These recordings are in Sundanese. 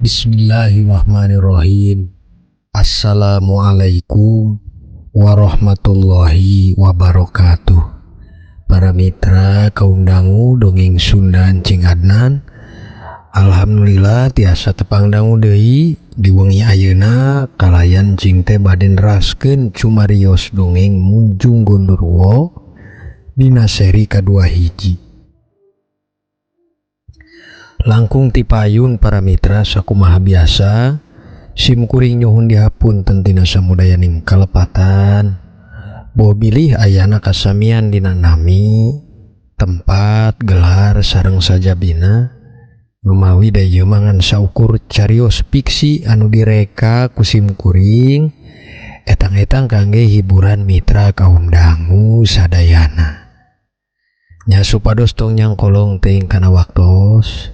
Bismillahirrahmanirrahim. Assalamualaikum warahmatullahi wabarakatuh. Para mitra kaum dangu dongeng Sunda Encing Adnan. Alhamdulillah tiasa tepang dangu deui di wengi ayeuna kalayan cing teh bade neraskeun cumarios dongeng Munjung Gondoruo dina seri kadua hiji. Langkung ti payun para mitra sakumaha biasa simkuring nyuhun dihapun tentina samudayaning kalepatan boh bilih ayana kasamian dina nami tempat gelar sareng sajabina numawi daya mangan saukur carios fiksi anu direka ku simkuring etang-etang kangge hiburan mitra kaum dangu sadayana nya supados tong nyangkolong teuing kana waktos.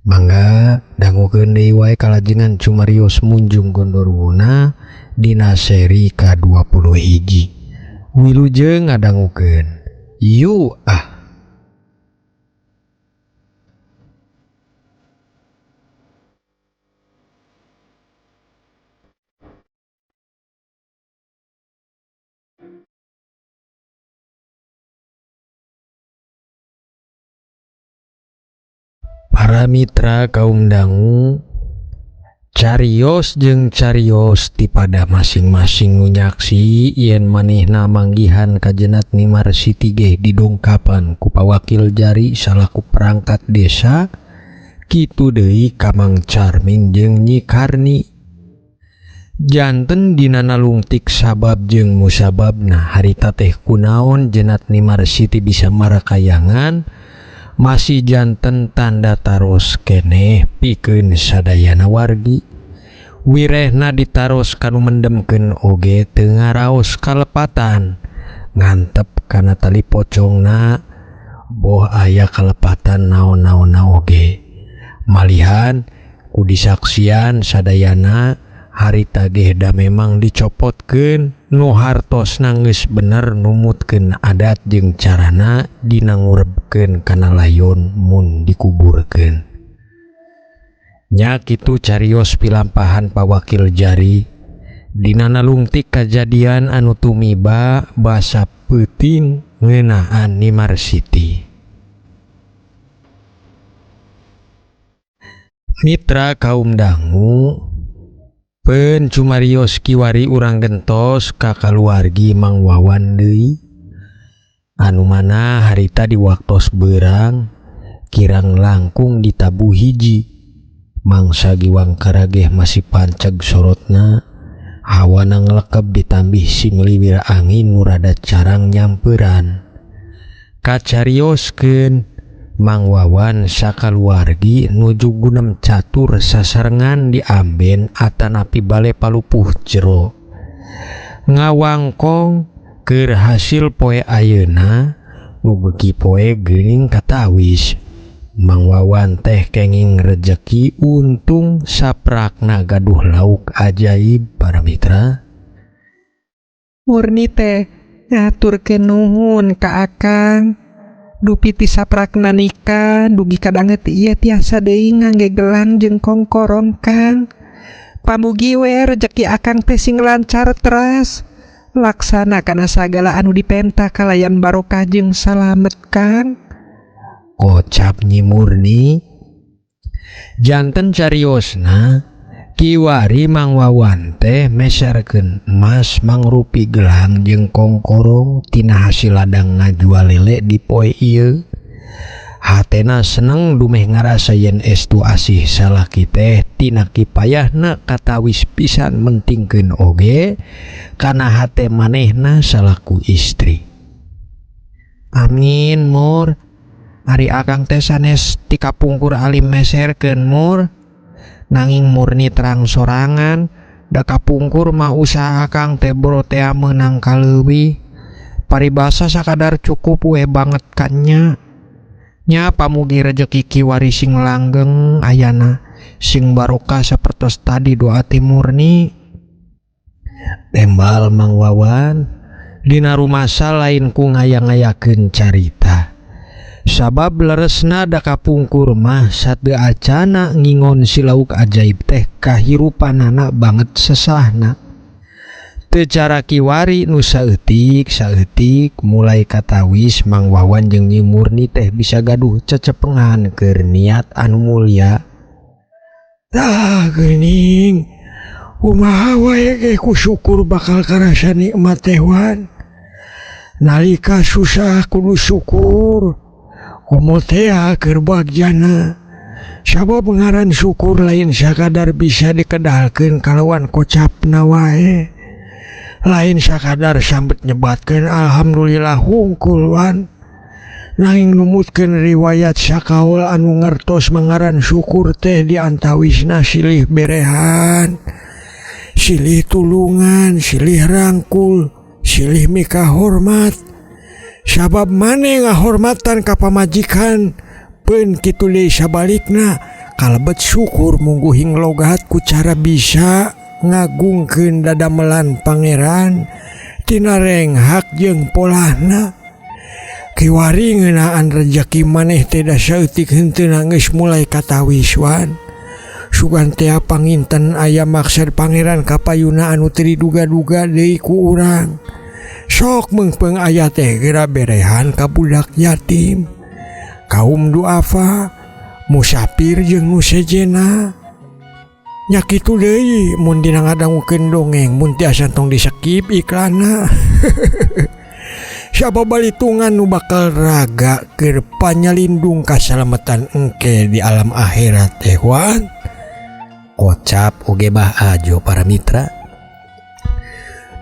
Mangga dangukeun deui wae kalajengan cumarios Munjung Gondoruona dina seri ka-21. Wilujeng ngadangukeun. Yu ah. Para mitra kaum dangu carios jeung carios ti pada masing-masing ngunyaksi yen manehna manggihan ka Jeunat Nimar Siti ge didongkapan ku pawakil jari salaku perangkat desa kitu deui ka Mang Charming jeung Nyi Karni. Janten dina nalungtik sabab jeung musababna harita teh kunaon Jeunat Nimar Siti bisa marakayangan masih janten tanda taros keneh pikeun sadayana wargi wirehna ditaros kanu mendemkeun oge teu ngaraos kalepatan ngantep kana tali pocongna boh aya kalepatan naon-naonna oge malihan ku disaksian sadayana harita ge da memang dicopotkeun nu hartosna geus bener numutkeun adat jeung carana dina ngurebkeun kana layon mun dikuburkeun. Nya kitu carios pilampahan pawakil jari dina nalungtik kajadian anu tumiba basa peuting ngeunaan Nimar Siti. Mitra kaum dangu pen cumarios kiwari urang gentos ka kaluargi Mang Wawan deui anu mana harita di waktos beurang kirang langkung ditabuh hiji mangsa giwang karageh masih panceg sorotna hawana nglekeb ditambih singliwir angin nu rada carang nyamperan kacarioskeun Mang Wawan sakaluargi nuju gunem catur sasarengan di amben atanapi bale palupuh jero ngawangkong keur hasil poe ayeuna nu beuki poe geuning katawis Mang Wawan teh kenging rejeki untung saprakna gaduh lauk ajaib para mitra. Murni teh ngaturkeun nuhun ka Akang dupi ti saprakna nikah dugi kadanget ieu tiasa deui ngangge gelang jeung kongkorong Kang. Pamugi we rejeki Akang teh sing lancar teras laksana kana sagala anu dipenta kalayan barokah jeung salamet Kang. Kocap Nyi Murni. Janten cariosna kiwari Mang Wawan teh meserkeun emas mangrupi gelang jeung kongkorong tina hasil ladang ngajual lele di poe ieu. Hatena seneng dumeh ngarasa yen estu asih salaki teh tina kipayahna katawis pisan mentingkeun oge kana hate manehna salaku istri. Amin Mur. Ari Akang teh sanes ti kapungkur alim meserkeun Mur. Nanging Murni terang sorangan da kapungkur mah usaha Akang teh boro tea meunang kaleuwih paribasa sakadar cukup we banget kannya nya pamugi rejeki kiwari sing langgeng ayana sing barokah sapertos tadi doa ti Murni. Tembal Mang Wawan Dina rumasa lain ku ngayang-ngayakeun carita. Sabab leresna da kapungkur mah sateu acana ngingon si lauk ajaib teh kahirupanana banget sesahna. Teu cara kiwari nu saeutik mulai katawis Mang Wawan jeung Nyi Murni teh bisa gaduh cecepengan keur niat anu mulia. Tah geuning, kumaha wae ge ku syukur bakal karasa nikmat teh wan. Nalika susah kudu syukur. Komo teh keur bagjana. Sabab ngaran syukur lain sakadar bisa dikedalkeun kalawan kocapna wae. Lain sakadar sambet nyebatkeun alhamdulillah hungkul wan. Nanging numutkeun riwayat sakaul anu ngertos mengaran syukur teh diantawisna silih berehan, silih tulungan, silih rangkul, silih mika hormat. Sabab mane ngahormatan ka pamajikan peun kitu deui sabalikna kalebet syukur mungguhing logat ku cara bisa ngagungkeun dadamelan pangeran tina renghak jeung polahna. Kiwari ngeunaan rejeki maneh teh da saeutik heunteuna geus mulai katawis wan. Sugan teh panginten aya maksud pangeran ka payuna anu teu diduga-duga deui ku urang. Sok meungpeung aya teh geura berehan ka budak yatim, kaum duafa, musafir jeung nu sejena. Nya kitu deui mun dina ngadangukeun dongeng mun tiasa tong diskip iklanna. Siapa balitungan nu bakal raga keur panyalindung kasalamatan engke di alam akhirat teh wan. Kocap oge bah ajo para mitra.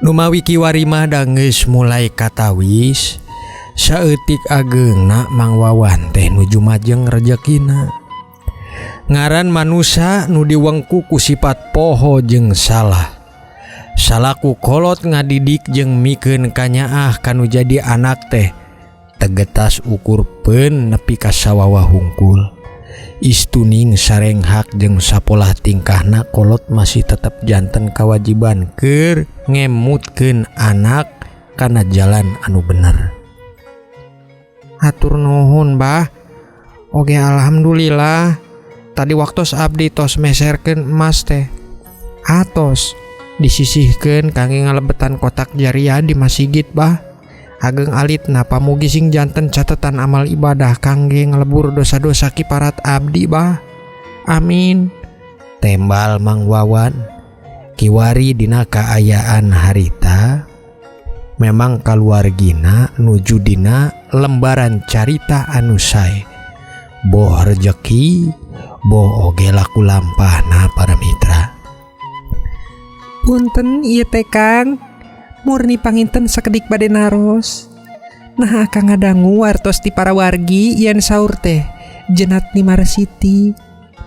Numawi kiwari mah da geus mulai katawis saeutik ageungna Mang Wawan teh nuju majeng rejekina. Ngaran manusia nu diwengku ku sifat poho jeung salah. Salaku kolot ngadidik jeung mikeun kanyaah kanu jadi anak teh tegetas ukur peun nepi ka sawawa hungkul. Istuning sarenghak jeung sapolah tingkahna kolot masih tetep janten kawajiban keur ngemutkeun anak kana jalan anu bener. Hatur nuhun bah. Oge alhamdulillah. Tadi waktos abdi tos meserkeun emas teh. Atos disisihkeun kangge ngalebetan kotak jariah di masjid bah. Ageng alitna pamugi sing janten catetan amal ibadah kangge ngelebur dosa-dosa kiparat abdi bah. Amin. Tembal Mang Wawan. Kiwari dina kaayaan harita memang kaluargina nuju dina lembaran carita anu sae. Boh rejeki, boh oge laku lampahna para mitra. Punten ieu teh Kang. Murni panginten sakedik bade naros. Nah akang ngadangu wartos ti para wargi yen saur teh jenat ni Marsiti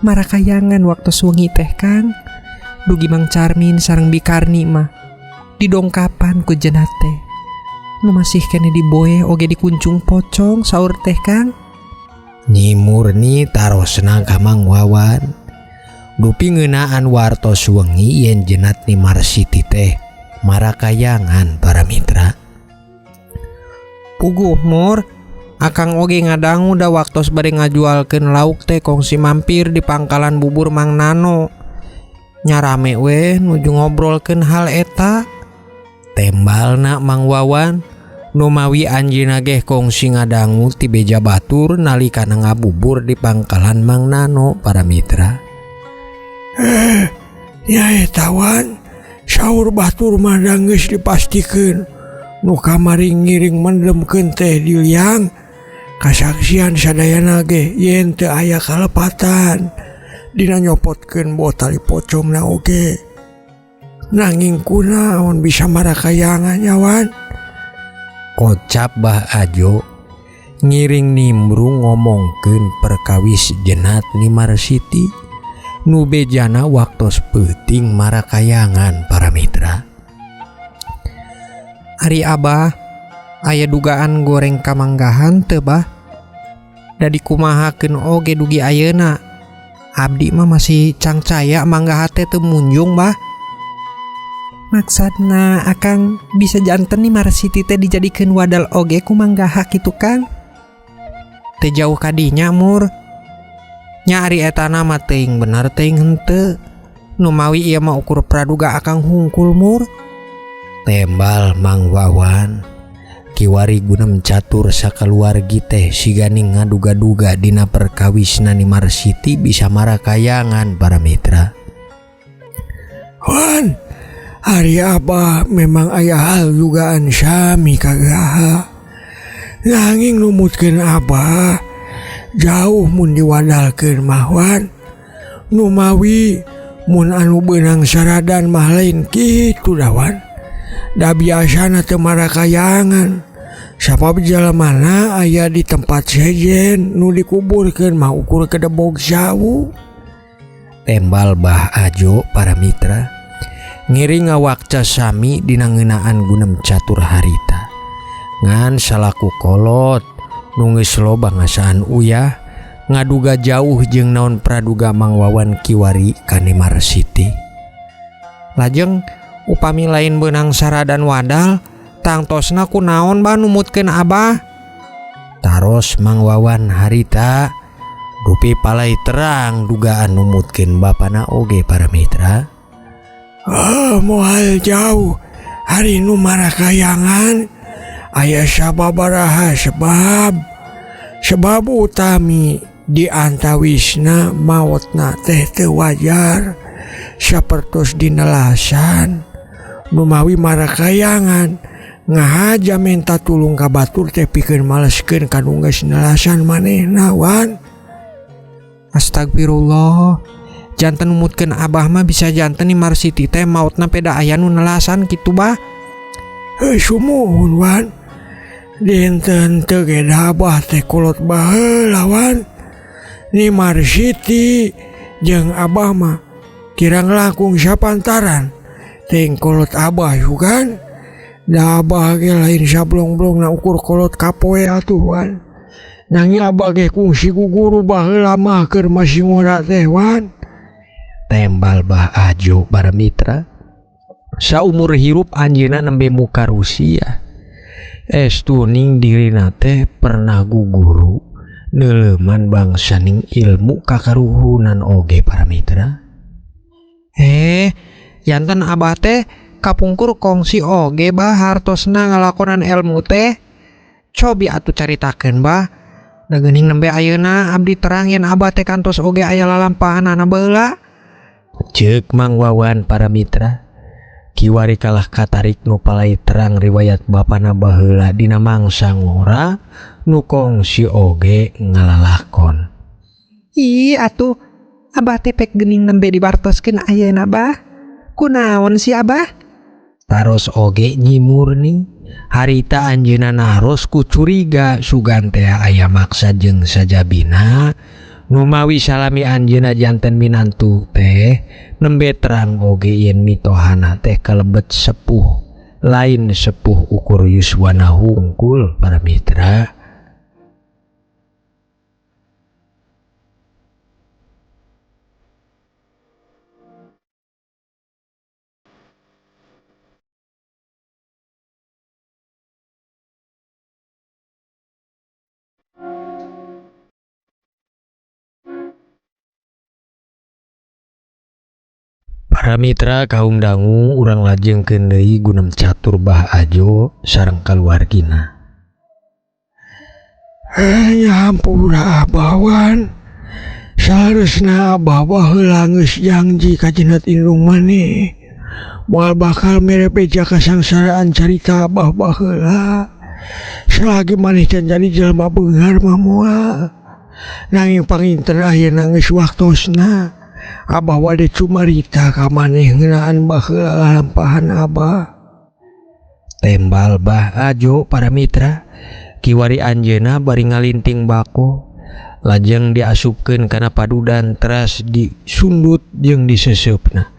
marakayangan waktu wengi teh Kang. Dugi Mang Carmin sareng Bikarni mah didongkapan ku jenat teh. Nu masih kene diboe oge dikuncung pocong saur teh Kang. Nyi Murni tarosna ka Mang Wawan. Dupi ngeunaan wartos wengi yen jenat ni Marsiti teh marakayangan para mitra. Puguh Mur, akang oge ngadangu da waktos bade ngajualkeun lauk teh kongsi mampir di pangkalan bubur Mang Nano. Nyarame we nuju ngobrolkeun hal eta. Tembalna Mang Wawan. Numawi anjeunna ge kongsi ngadangu ti beja batur nalikana ngabubur di pangkalan Mang Nano para mitra. Ya tawan. Saur batur mah da geus dipastikeun nu kamari ngiring mendemkeun teh di liang kasaksian sadayana ge yen teu aya kalepatan dina nyopotkeun bawa tali pocongna oge. Nanging kunaon bisa marakayangan nyawan. Kocap bah ajo ngiring nimbrung ngomongkeun perkawis jenat ni Marsiti. Nu bejana waktos peuting marakayangan para mitra. Ari Abah aya dugaan goreng kamanggahan teu bah? Da dikumahakeun oge dugi ayeuna. Abdi mah masih cangcaya manggaha teh teu munjung bah. Maksudna Akang bisa janten nih Marsiti teh dijadikan wadal oge ku manggaha kitu Kang. Teu jauh kadinya Mur. Nya ari eta mah teuing bener teuing henteu. Nu mawi ieu mah ukur praduga Akang hungkul Mur. Tembal Mang Wawan. Kiwari gunem catur sakaluargi teh siganing ngaduga-duga dina perkawisna ni Marsiti bisa marakayangan para mitra. Wan, hari Abah memang aya hal dugaan sami kagaha. Nanging numutkeun Abah jauh mun diwadalkeun mah Wan. Nu mawi mun anu beunang saradan mah lain kitu da Wan. Da biasana teu marakayangan. Sabab jalemana aya di tempat sejen nu dikuburkeun mah ukur kedebog sawu. Tembal Bah Ajo para mitra. Ngiring ngawakca sami dina ngeunaan gunem catur harita. Ngan salaku kolot nu geus loba ngasaan uyah ngaduga jauh jeung naon praduga Mang Wawan kiwari kane Marsiti. Lajeng upami lain beunang saradan wadal tangtosna kunaon bah numutkeun Abah? Taros Mang Wawan harita dupi palai terang dugaan numutkeun bapana oge para mitra. Moal jauh hari nu marakayangan aya sababaraha sebab utami di antawisna maotna teh teu wajar sapertos dinelasan nu mawi marakayangan ngahaja minta tulung ka batur teh pikeun maleskeun kanu geus nelasan manehna Wan. Astagfirullah. Janten numutkeun Abah mah bisa janten ni Marsiti teh maotna peda aya nu nelasan kitu bah. Sumuhun Wan. Dinten teu ge da Abah teh kolot baheula Wan. Ni Marsiti jeung Abah mah kirang langkung sapantaran. Teuing kolot Abah yugan. Da Abah ge lain sablong-blong na ukur kolot kapoe atuh Wan. Nanging Abah ge kungsi ku guru baheula mah keur masih muda teh Wan. Tembal Bah Ajo para mitra. Saumur hirup anjeunna nembe muka Rusia. Estuning dirina teh pernah guguru neuleuman bangsa ning ilmu kakaruhunan oge para mitra. Janten Abah teh kapungkur kongsi oge bah hartosna ngalakonan ilmu teh. Cobi atuh caritakeun bah. Da geuning nembe ayeuna abdi terang yen Abah teh kantos oge aya lalampahanana baheula. Ceuk Mang Wawan para mitra. Kiwari kalah katarik nu palai terang riwayat bapana baheula dina mangsa ngora nu kongsi oge ngalalakon. Atuh Abah teh pek geuning nembe dibartoskeun ayeuna bah. Kunaon si Abah? Taros oge Nyi Murni harita anjeunna naros ku curiga sugan teh aya maksa jeung sajabina nu mawi salami anjeunna janten minantu teh nembe terang oge yen mitohana teh kalebet sepuh lain sepuh ukur yuswana hungkul para mitra. Para mitra kaum dangu urang lajengkeun deui gunem catur Bah Ajo sareng kaluargina. Ya hampura Abah Wan. Saharusna Abah baheula geus janji ka Jeuneuh Indung maneh. Moal bakal mere beja kasangsaraan carita Abah baheula. Selagi maneh can jadi jelema beunghar mah moal. Nanging panginten ayeuna geus waktosna. Abah wade cumarita ka maneh ngeunaan baheula lalampahan Abah. Tembal Bah Ajo para mitra. Kiwari anjeunna bari ngalinting bako lajeng diasupkeun kana padudan teras disundut jeung diseseupna.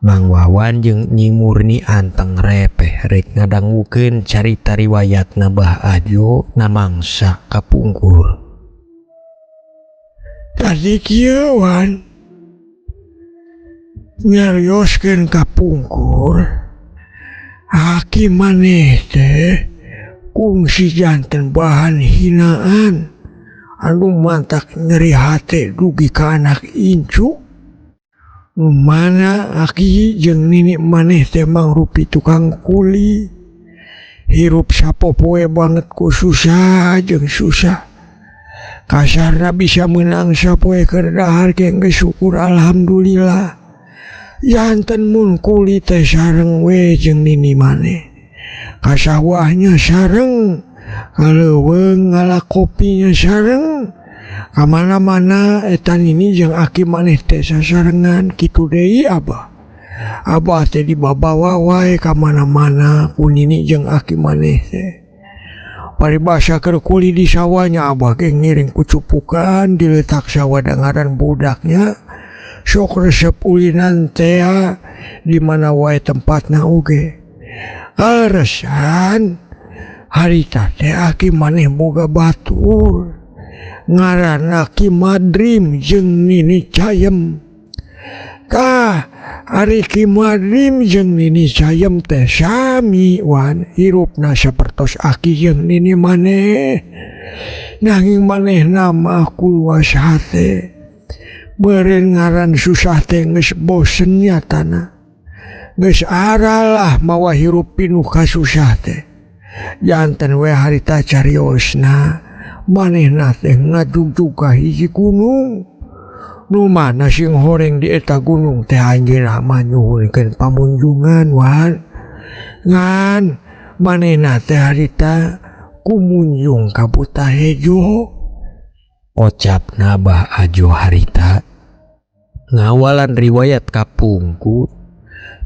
Mang Wawan jeung Nyi Murni anteng repeh rek ngadangukeun carita riwayatna Bah Ajo na mangsa kapungkur. Tadi kieu Wan. Nyarioskeun kapungkur Aki maneh teh kungsi janten bahan hinaan anu mantak nyeri hate dugi ka anak incu. Mana aki jeung nini maneh teh mangrupi tukang kuli, hirup sapopoe banget ku susah jeung susah. Kasarna bisa menang sapoe keur dahar ge geus syukur alhamdulillah. Janten mun kuli teh sareng we jeung nini maneh, kasawahnya sareng, kaleuweung ngalakopinya sareng, kamana-mana eta nini jeung aki maneh teh sasarengan kitu deui abah. Abah teh dibabawa wae kamana-mana ku nini jeung aki maneh teh. Paribasa keur kuli di sawahnya abah ge ngiring kucupukan diletak sawadangaran budaknya. Sok resep ulinan teh di mana wae tempatna oge. Aleresan harita teh aki maneh boga batur. Ngaranna Ki Madrim jeung Nini Cayem. Tah ari Ki Madrim jeung Nini Cayem teh sami wan hirupna sapertos aki jeung Nini maneh. Nanging manehna mah kuluas hate. Beureun ngaran susah teh geus bosen nyatana. Geus aralah mawa hirup pinuh kasusah teh. Janten we harita cariosna manehna teh ngajugjug ka hiji gunung. Nu mana sing horeng di eta gunung teh anjeunna mah nyuhunkeun pamunjungan wan. Ngan manehna teh harita kumunjung ka Buta Hejo. Ocapna Bah Ajo harita ngawalan riwayat kapungkur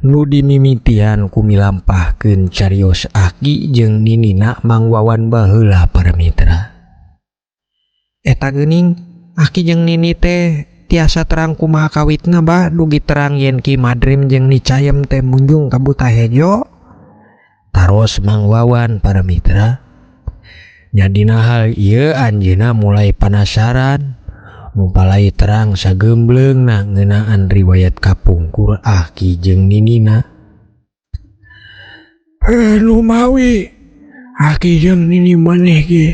nu dimimitian ku milampahkeun carios aki jeung ninina mangwawan baheula para mitra. Eta geuning aki jeung nini teh tiasa terang kumaha kawitna bah dugi terang yen Ki Madrim jeung Ni Cayem teh munjung ka Buta Hejo. Taros mangwawan para mitra. Nyadina hal ieu anjeunna mulai panasaran mupalai terang sagembleungna ngeunaan riwayat kapungkur aki jeung ninina. Nu mawi aki jeung nini maneh ge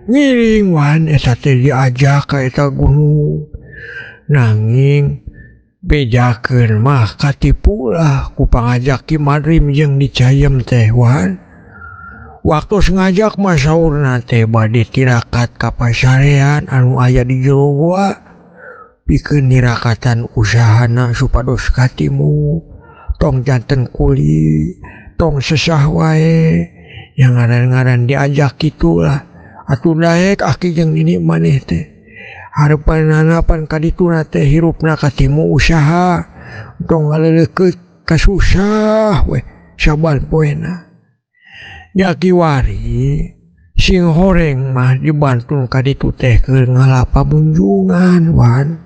ngiring wan eta teh diajak ka eta gunung. Nanging bejakeun mah katipu lah ku pangajak Ki Madrim jeung Ni Cayem teh wan. Waktu ngajak mah saurna teh bade tirakat ka pasarean anu aya di jero goa pikeun nirakatan usahana supados katimu. Tong janten kuli, tong sesah wae, yang ngaran-ngaran diajak kitulah. Atuh daek aki jeung nini maneh teh hareupanana pan kadituna teh hirupna katimu usaha, tong ngaleuleukeuh kasusah we saban poena. Ya kiwari sing horeng mah dibantun kaditu teh keur ngalapa munjungan wan.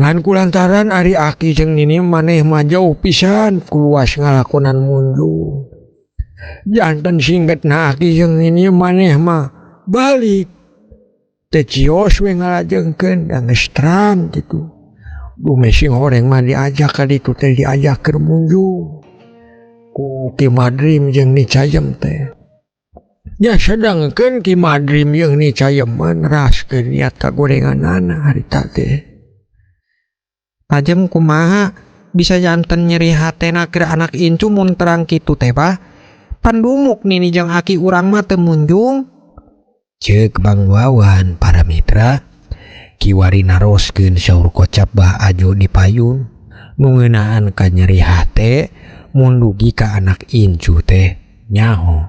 Ngan kulantaran ari aki jeung nini maneh mah jauh pisan kuluas ngalakonan munjung. Janten singgetna aki jeung nini maneh mah balik. Teh cios we ngalajengkeun da geus terang kitu. Dume sing horeng mah diajak kaditu teh diajak keur munjung. Ku Ki Madrim jeung Ni Cayem teh. Ya sedengkeun Ki Madrim jeung Ni Cayem mah neraskeun niat kagorenganana harita teh. Tajem kumaha bisa janten nyeri hatena keur anak incu mun terang kitu teh bah. Pandumuk nini jeung aki urang mah teu munjung. Ceuk Bang Wawan para mitra. Kiwari naroskeun saur kocap Bah Ajo di payun nu ngeunaan ka nyeri hate mun dugi ka anak incu teh nyaho.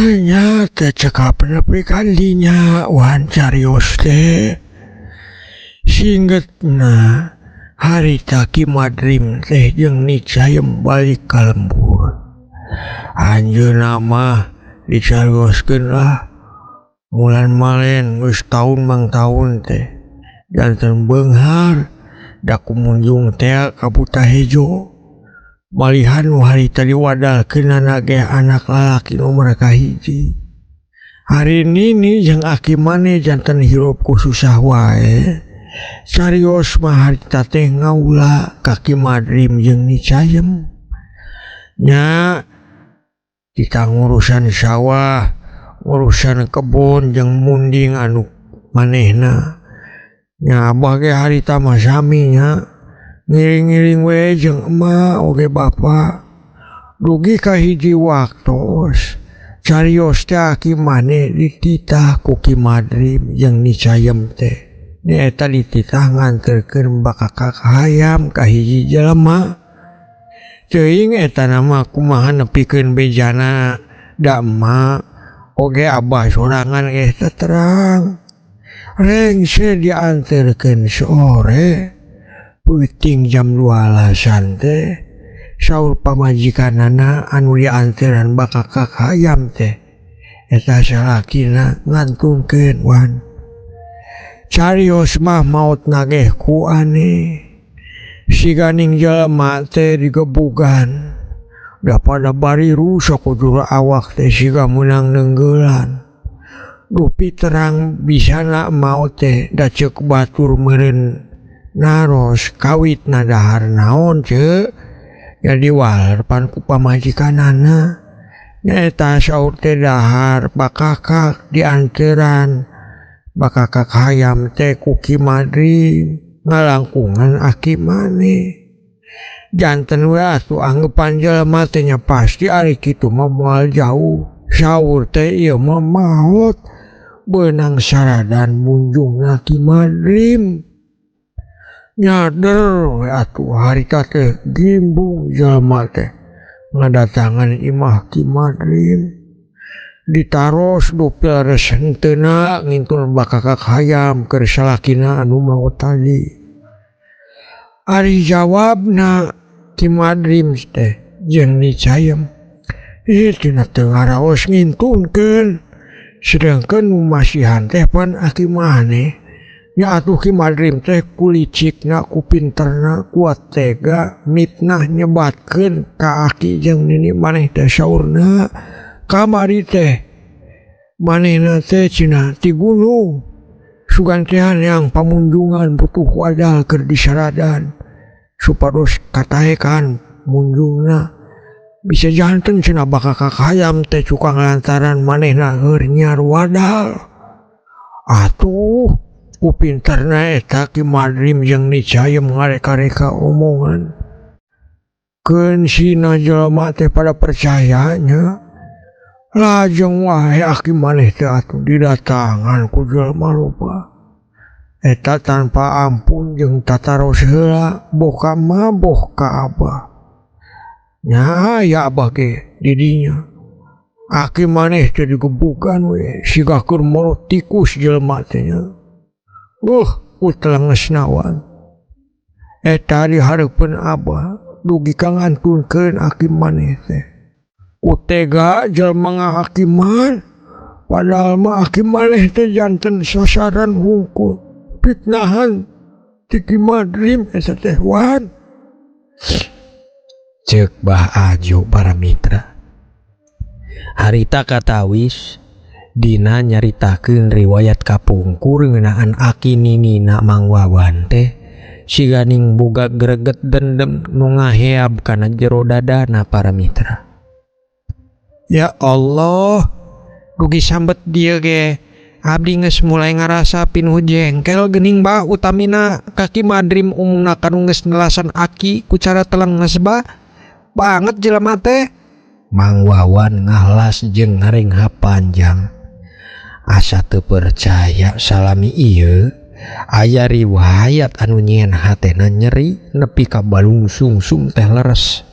Nya teh cekap nepi kandinya wan carios teh. Singgetna harita Ki Madrim teh jeung Ni Cayem balik ka lembur. Anjeunna mah dicarioskeun lah Mulan malen geus taun mang taun teh janten beunghar da kumunjung teh ka Buta Hejo malihan nu harita diwadalkeunna ge anak lalaki nomor kahiji. Hari ini jeung aki maneh janten hirup ku susah wae carios mah harita teh ngaula ka Ki Madrim jeung Ni Cayem nya kita ngurusan sawah, ngurusan kebon jeung munding anu manehna nya abah ge harita mah sami nya ngiring-ngiring we jeung emak oge bapa dugi ka hiji waktos carios teh aki maneh dititah ku Ki Madrim jeung Ni Cayem teh nyaeta dititah nganterkeun bakakak hayam ka hiji jelema teuing eta nama kumaha nepikeun bejana da emak oge abah sorangan ge terang rengse dianterkeun sore peuting jam 12-an teh saur pamajikanana anu dianteran bakakak hayam teh eta salakina ngantungkeun wan carios mah maotna ge ku aneh siganing jelema teh digebugan da pada bariru sakujur awak teh siga meunang nenggeulan dupi terang bisana maot teh da ceuk batur meureun naros kawitna dahar naon ceuk jadi walerpan ku pamajikanana nyaeta saur teh dahar bakakak dianteran bakakak hayam teh ku Ki Madrim ngalangkungan aki maneh janten we atuh anggepan jelema teh nya pasti ari kitu mah moal jauh saur teh ieu mah maot beunang saradan munjungna Ki Madrim nyader we atuh harita teh gimbung jelema teh ngadatangan imah Ki Madrim ditaros dupil res henteuna ngintun bakakak hayam keur salakina anu maot tadi ari jawabna Ki Madrim teh jeung Ni Cayem tina teu ngaraos ngintunkeun sedengkeun nu masihan teh pan aki maneh nya atuh Ki Madrim teh kulicikna ku pinterna kuat tega mitnah nyebatkeun ka aki jeung nini maneh teh saurna kamari teh manehna teh cenah ti gunung sugantean yang pamunjungan butuh wadal keur disaradan supados katahekan munjungna bisa janten cenah bakakak hayam teh cukang lantaran manehna heur nyiar wadal atuh ku pinterna eta Ki Madrim jeung Ni Cayem ngareka-reka omongan keun sina jelema teh pada percayanya lajeng wae aki maneh teh atuh didatangan ku jelema loba eta tanpa ampun jeung tataros heula boh ka emak boh ka abah nya aya abah ge di dinya aki maneh teh digebugan we siga keur molot tikus jelema teh nya ku telengesna wan eta di hareupeun abah dugi ka ngantunkeun aki maneh teh utega jelema ngahakiman padahal mah aki maneh teh janten sasaran hungkul fitnahan ti Ki Madrim eta teh wan ceuk Bah Ajo para mitra harita katawis dina nyaritakeun riwayat kapungkur ngeunaan aki ninina Mang Wawan teh siganing boga greget dendem nu ngaheab kana jero dadana para mitra. Ya Allah, dugi sambet dieu ge abdi geus mulai ngarasa pinuh jengkel geuning bah utamina ka Ki Madrim umumna kanu geus nelasan aki ku cara telenges bah banget jelema teh. Mang Wawan ngahlas jeung ngarenghap panjang. Asa teu percaya salami ieu aya riwayat anu nyieun hatena nyeri nepi ka balung sungsum teh leres.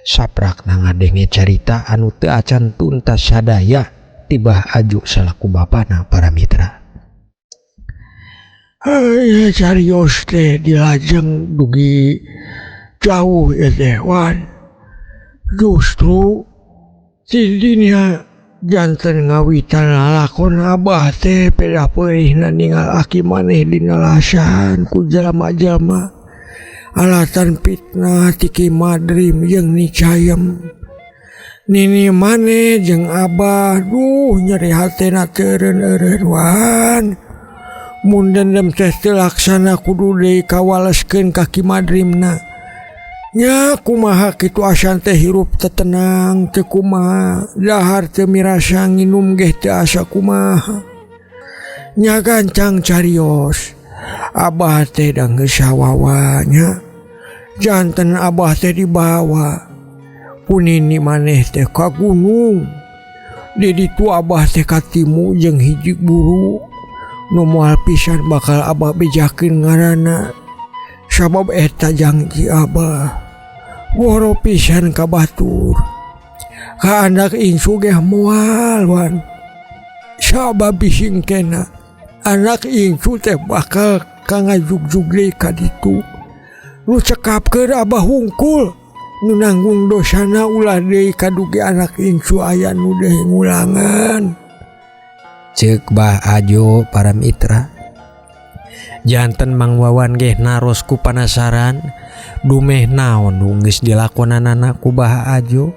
Saprakna ngadenge carita anu teu acan tuntas sadaya ti Bah Ajo salaku bapana para mitra. Carios teh dilajeng dugi jauh ya teh wan justru ti dinya janten ngawitan lalakon abah teh peda peurihna ningal aki maneh dina lasan ku jalma-jalma alatan fitnah tiki madrim jeung nicayem. Nini maneh jeung abah duh nyeri hatena teureun eureun wan. Mun dendem teh teu laksana kudu deui kawaleskeun kaki madrimna. Nya kumaha kitu asan teh hirup teu tenang teu kumaha, dahar teu mirasa nginum ge teu asa kumaha. Nya gancang carios, abah teh da geus sawawa nya. Janten abah teh dibawa ku nini maneh teh ka gunung. Di ditu abah teh katimu jeung hiji guru nu moal pisan bakal abah bejakeun ngaranna. Sabab eta janji abah woro pisan ka batur ka anak ingsu ge moal wan. Sabab bisingkena anak ingsu teh bakal kangajugjug deui ka ditu. Nu cekapkeun abah hungkul nu nanggung dosana ulah deui kadugi anak ingsu aya nu deui ngulangan. Ceuk Bah Ajo para mitra. Janten Mang Wawan ge naros ku panasaran dumeh naon nu geus dilakonanana ku Bah Ajo.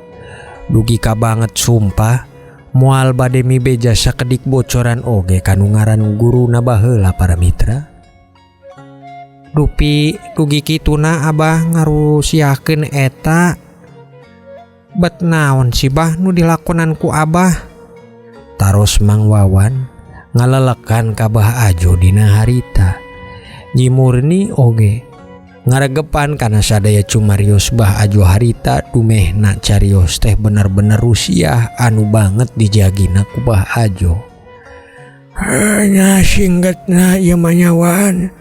Dugi ka banget sumpah moal bade mibeja sakedik bocoran oge kanu ngaran guruna baheula para mitra. Dupi dugi kituna abah ngarusiakeun eta. Bet naon sih Bah nu dilakonan ku abah? Taros Mang Wawan ngalelekan ka Bah Ajo dina harita. Nyi Murni oge ngaregepan kana sadaya cumarios Bah Ajo harita dumehna carios teh bener-bener rusiah anu banget dijagina ku Bah Ajo. Nya singgetna ieu mah nyawan.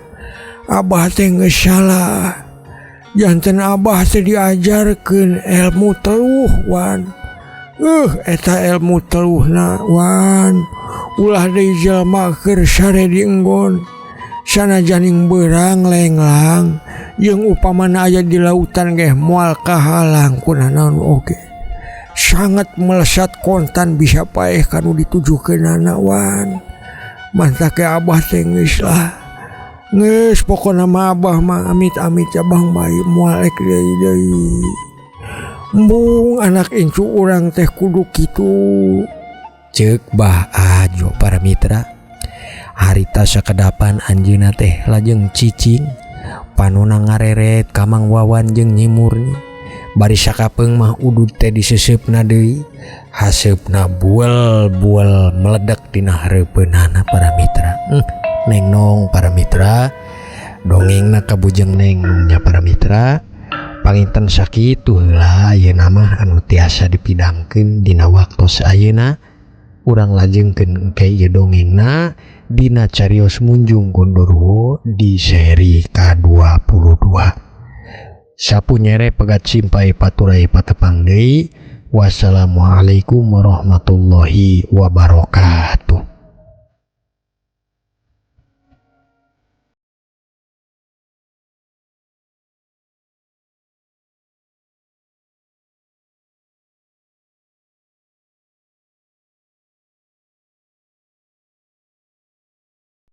Abah teh geus salah. Janten abah teh diajarkeun ilmu teuh wan. Eta ilmu teuhna wan ulah deui jalma keur sare di enggon. Sanajan beurang lenglang jeung upamana aya di lautan ge moal kahalang ku nanaon oge. Sangat melesat kontan bisa paeh kanu ditujukeunana wan. Mantap ke abah teh geus lah. Geus pokona mah abah mah amit-amit abang bae moal ek deui. Embung anak ingsu urang teh kudu kitu. Ceuk Bah Ajo para mitra. Harita sakedapan anjeunna teh lajeng cicing panonna ngareret ka Mang Wawan jeung Nyi Murni. Bari sakapeung mah udud teh diseusupna deui. Haseupna buel-buel meledek dina hareupeunana para mitra. Neng nong para mitra. Dongengna kabujeng neng nongnya para mitra. Panginten sakitu heula ayeuna mah anu tiasa dipidangkeun dina waktos ayeuna. Urang lajengkeun engke ieu dongengna dina carios Munjung Gondoruo di seri ka-22. Sapunyere pegat simpai paturai patepang deui. Wassalamualaikum warahmatullahi wabarakatuh.